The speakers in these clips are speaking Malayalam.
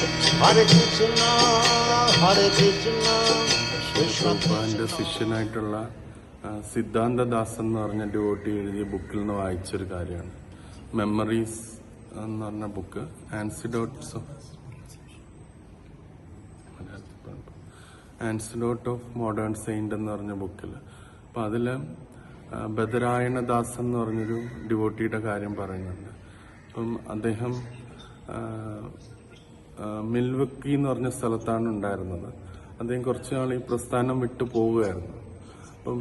Hare Krishna, Hare Krishna, Krishna പ്രഭുപാദിന്റെ ശിഷ്യനായിട്ടുള്ള സിദ്ധാന്തദാസ് എന്ന് പറഞ്ഞ ഡിവോട്ടി എഴുതിയ ബുക്കിൽ നിന്ന് വായിച്ചൊരു കാര്യമാണ്. മെമ്മറീസ് എന്ന് പറഞ്ഞ ബുക്ക്, ആൻസിഡോട്ട് ഓഫ് മോഡേൺ സെയിന്റ് എന്ന് പറഞ്ഞ ബുക്കിൽ. അപ്പം അതിൽ ബദരായണദാസ് എന്ന് പറഞ്ഞൊരു ഡിവോട്ടിയുടെ കാര്യം പറയുന്നുണ്ട്. അപ്പം അദ്ദേഹം മിൽവക്കി എന്ന് പറഞ്ഞ സ്ഥലത്താണ് ഉണ്ടായിരുന്നത്. അദ്ദേഹം കുറച്ച് നാൾ ഈ പ്രസ്ഥാനം വിട്ടു പോവുകയായിരുന്നു. അപ്പം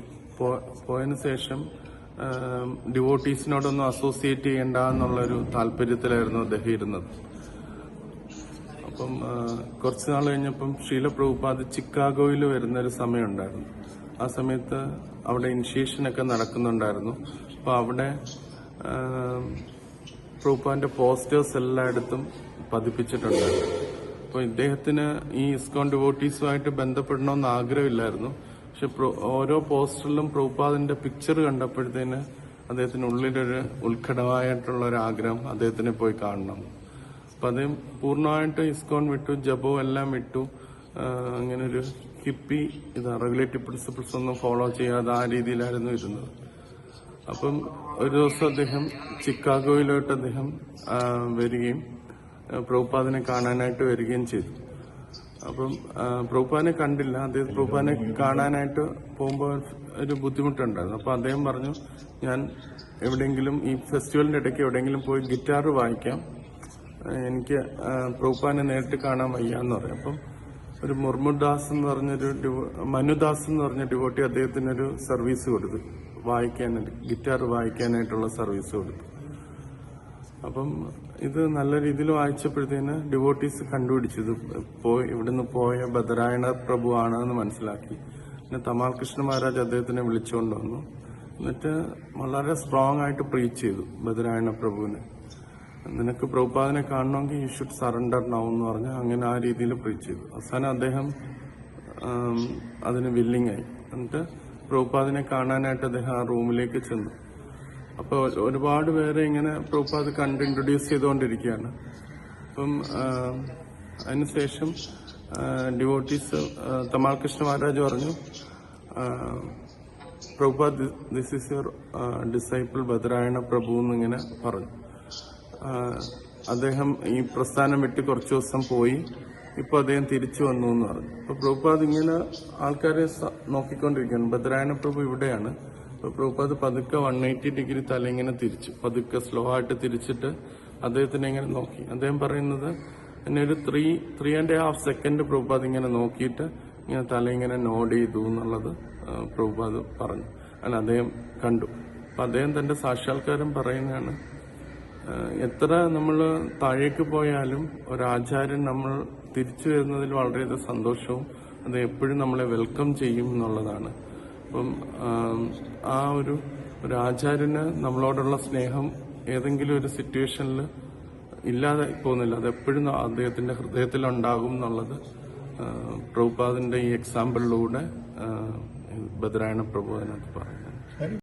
പോയതിനു ശേഷം ഡിവോട്ടീസിനോടൊന്നും അസോസിയേറ്റ് ചെയ്യേണ്ട എന്നുള്ളൊരു താല്പര്യത്തിലായിരുന്നു അദ്ദേഹം ഇരുന്നത്. അപ്പം കുറച്ച് നാൾ കഴിഞ്ഞപ്പം ശ്രീല പ്രഭുപാദ് ചിക്കാഗോയിൽ വരുന്നൊരു സമയമുണ്ടായിരുന്നു. ആ സമയത്ത് അവിടെ ഇനിഷ്യേഷനൊക്കെ നടക്കുന്നുണ്ടായിരുന്നു. അപ്പോൾ അവിടെ പ്രഭുപാദിന്റെ പോസ്റ്റേഴ്സ് എല്ലായിടത്തും പതിപ്പിച്ചിട്ടുണ്ടായിരുന്നു. അപ്പോൾ ഇദ്ദേഹത്തിന് ഈ ഇസ്കോൺ ഡിവോട്ടീസുമായിട്ട് ബന്ധപ്പെടണമെന്ന് ആഗ്രഹമില്ലായിരുന്നു. പക്ഷെ ഓരോ പോസ്റ്ററിലും പ്രഭുപാദിന്റെ പിക്ചർ കണ്ടപ്പോഴത്തേന് അദ്ദേഹത്തിന് ഉള്ളിലൊരു ഉത്കടമായിട്ടുള്ള ഒരു ആഗ്രഹം അദ്ദേഹത്തിനെ പോയി കാണണം. അപ്പം അദ്ദേഹം പൂർണ്ണമായിട്ട് ഇസ്കോൺ വിട്ടു, ജപവും എല്ലാം വിട്ടു. അങ്ങനെ ഒരു ഹിപ്പി റെഗുലേറ്ററി പ്രിൻസിപ്പിൾസ് ഒന്നും ഫോളോ ചെയ്യാതെ ആ രീതിയിലായിരുന്നു ഇരുന്നത്. അപ്പം ഒരു ദിവസം അദ്ദേഹം ചിക്കാഗോയിലോട്ട് അദ്ദേഹം വരികയും പ്രഭുപാദിനെ കാണാനായിട്ട് വരികയും ചെയ്തു. അപ്പം പ്രഭുപാദിനെ കണ്ടില്ല. അദ്ദേഹം പ്രഭുപാദിനെ കാണാനായിട്ട് പോകുമ്പോൾ ഒരു ബുദ്ധിമുട്ടുണ്ടായിരുന്നു. അപ്പം അദ്ദേഹം പറഞ്ഞു, ഞാൻ എവിടെയെങ്കിലും ഈ ഫെസ്റ്റിവലിന്റെ ഇടയ്ക്ക് എവിടെയെങ്കിലും പോയി ഗിറ്റാർ വായിക്കാം, എനിക്ക് പ്രഭുപാദിനെ നേരിട്ട് കാണാൻ വയ്യാന്ന് പറയും. അപ്പം ഒരു മുർമുദാസ് എന്ന് പറഞ്ഞൊരു മനുദാസ് എന്ന് പറഞ്ഞ ഡിവോട്ടി അദ്ദേഹത്തിനൊരു സർവീസ് കൊടുത്തു, ഗിറ്റാർ വായിക്കാനായിട്ടുള്ള സർവീസ് കൊടുത്തു. അപ്പം ഇത് നല്ല രീതിയിൽ വായിച്ചപ്പോഴത്തേന് ഡിവോട്ടീസ് കണ്ടുപിടിച്ചു ഇത് ഇവിടുന്ന് പോയ ബദരായണ പ്രഭു ആണെന്ന് മനസ്സിലാക്കി. പിന്നെ തമാൽ കൃഷ്ണ മഹാരാജ് അദ്ദേഹത്തിനെ വിളിച്ചുകൊണ്ട് വന്നു. എന്നിട്ട് വളരെ സ്ട്രോങ് ആയിട്ട് പ്രീച്ച് ചെയ്തു ബദരായണ പ്രഭുവിനെ. നിനക്ക് പ്രഭുപാദിനെ കാണണമെങ്കിൽ യു ഷുഡ് സറണ്ടർ നൗ എന്ന് പറഞ്ഞ് അങ്ങനെ ആ രീതിയിൽ പ്രീച്ച് ചെയ്തു. അവസാനം അദ്ദേഹം അതിന് വില്ലിംഗ് ആയി. എന്നിട്ട് പ്രഭുപാദിനെ കാണാനായിട്ട് അദ്ദേഹം ആ റൂമിലേക്ക് ചെന്നു. അപ്പോൾ ഒരുപാട് പേരെ ഇങ്ങനെ പ്രഭുപാദ് കണ്ട് ഇൻട്രൊഡ്യൂസ് ചെയ്തുകൊണ്ടിരിക്കുകയാണ്. അപ്പം അതിനുശേഷം ഡിവോട്ടീസ് തമാൽ കൃഷ്ണ മഹാരാജ് പറഞ്ഞു, Prabhupad this is your disciple Badarayana Prabhu എന്നിങ്ങനെ പറഞ്ഞു. അദ്ദേഹം ഈ പ്രസ്ഥാനം വിട്ട് കുറച്ചു ദിവസം പോയി, ഇപ്പൊ അദ്ദേഹം തിരിച്ചു വന്നു എന്ന് പറഞ്ഞു. അപ്പൊ പ്രഭുപാദ് ഇങ്ങനെ ആൾക്കാരെ നോക്കിക്കൊണ്ടിരിക്കുകയാണ്. ബദരായണ പ്രഭു ഇവിടെയാണ്. അപ്പൊ പ്രഭുപാദ് പതുക്കെ 180 ഡിഗ്രി തല ഇങ്ങനെ തിരിച്ചു, പതുക്കെ സ്ലോ ആയിട്ട് തിരിച്ചിട്ട് അദ്ദേഹത്തിനെ ഇങ്ങനെ നോക്കി. അദ്ദേഹം പറയുന്നത് എന്നെ ഒരു 3.5 സെക്കൻഡ് പ്രഭുപാദ് ഇങ്ങനെ നോക്കിയിട്ട് ഇങ്ങനെ തല ഇങ്ങനെ നോഡ് ചെയ്തു എന്നുള്ളത് പ്രഭുപാദ് പറഞ്ഞു. അല്ല, അദ്ദേഹം കണ്ടു. അപ്പൊ അദ്ദേഹം തന്റെ സാക്ഷാത്കാരം പറയുന്നതാണ്, എത്ര നമ്മൾ താഴേക്ക് പോയാലും ഒരാചാര്യൻ നമ്മൾ തിരിച്ചു വരുന്നതിൽ വളരെയധികം സന്തോഷവും അത് എപ്പോഴും നമ്മളെ വെൽക്കം ചെയ്യും എന്നുള്ളതാണ്. അപ്പം ആ ഒരു ആചാര്യന് നമ്മളോടുള്ള സ്നേഹം ഏതെങ്കിലും ഒരു സിറ്റുവേഷനിൽ ഇല്ലാതെ പോകുന്നില്ല, അതെപ്പോഴും അദ്ദേഹത്തിന്റെ ഹൃദയത്തിൽ ഉണ്ടാകും എന്നുള്ളത് പ്രഭുപാദിന്റെ ഈ എക്സാമ്പിളിലൂടെ ബദരായണ പ്രഭു അതിനകത്ത് പറയും.